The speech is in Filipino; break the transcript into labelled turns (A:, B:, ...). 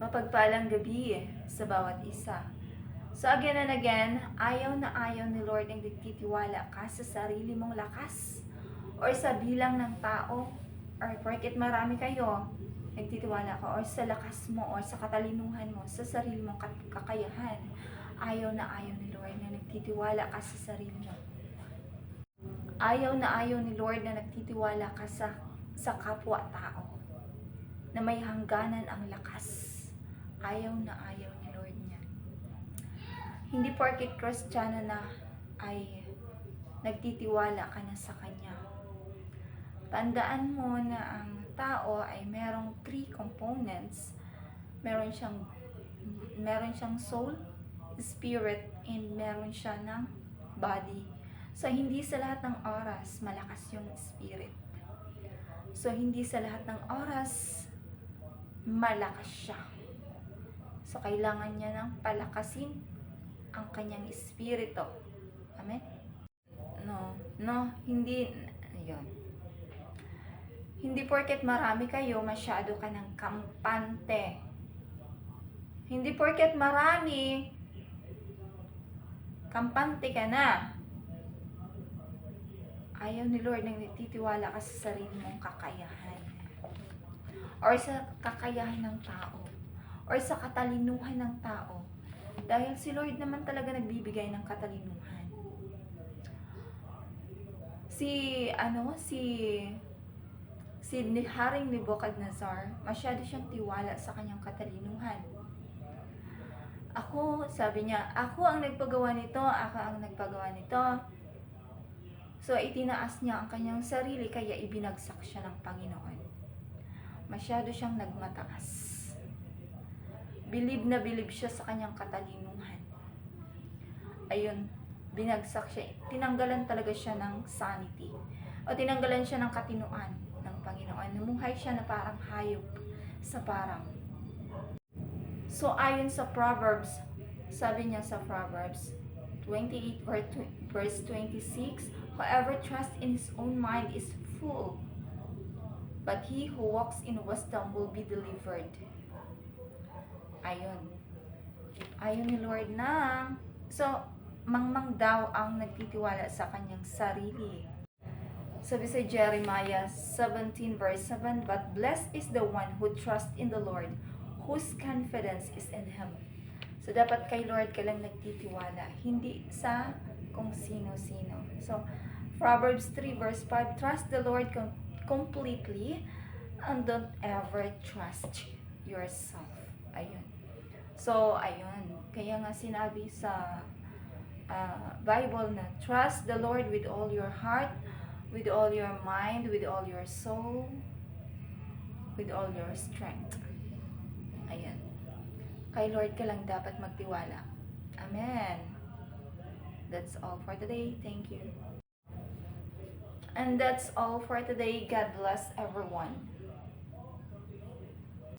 A: Mapagpalang gabi sa bawat isa. So again and again, ayaw na ayaw ni Lord ang nagtitiwala ka sa sarili mong lakas or sa bilang ng tao or porket marami kayo, nagtitiwala ka or sa lakas mo or sa katalinuhan mo, sa sarili mong kakayahan. Ayaw na ayaw ni Lord na nagtitiwala ka sa sarili mo. Ayaw na ayaw ni Lord na nagtitiwala ka sa kapwa-tao na may hangganan ang lakas. Ayaw na ayaw ni Lord niya. Hindi porket Kristiyano na ay nagtitiwala ka na sa Kanya. Tandaan mo na ang tao ay merong 3 components. Meron siyang soul, spirit, and meron siya ng body. So, hindi sa lahat ng oras malakas yung spirit. So, hindi sa lahat ng oras malakas siya. So, kailangan niya ng palakasin ang kanyang espiritu. Amen? Hindi, yun. Hindi porket marami kayo, masyado ka ng kampante. Hindi porket marami, kampante ka na. Ayaw ni Lord nang nagtitiwala ka sa sarili mong kakayahan. Or sa kakayahan ng tao. Or sa katalinuhan ng tao. Dahil si Lord naman talaga nagbibigay ng katalinuhan. Si Haring Nebuchadnezzar, masyado siyang tiwala sa kanyang katalinuhan. Sabi niya, ako ang nagpagawa nito, ako ang nagpagawa nito. So, itinaas niya ang kanyang sarili, kaya ibinagsak siya ng Panginoon. Masyado siyang nagmataas. Bilib na bilib siya sa kanyang katalinuhan. Ayun, binagsak siya. Tinanggalan talaga siya ng sanity. O tinanggalan siya ng katinuan ng Panginoon. Namuhay siya na parang hayop sa parang. So, ayon sa Proverbs, sabi niya sa Proverbs 28 verse 26, whoever trusts in his own mind is fool, but he who walks in wisdom will be delivered. Ayun ni Lord na. So, mangmang daw ang nagtitiwala sa kanyang sarili. Sabi sa Jeremiah 17 verse 7, but blessed is the one who trusts in the Lord, whose confidence is in Him. So, dapat kay Lord ka lang nagtitiwala, hindi sa kung sino-sino. So, Proverbs 3 verse 5, trust the Lord completely and don't ever trust yourself. Ayun. So, ayun. Kaya nga sinabi sa Bible na trust the Lord with all your heart, with all your mind, with all your soul, with all your strength. Ayan. Kay Lord ka lang dapat magtiwala. Amen. That's all for today. Thank you. And that's all for today. God bless everyone.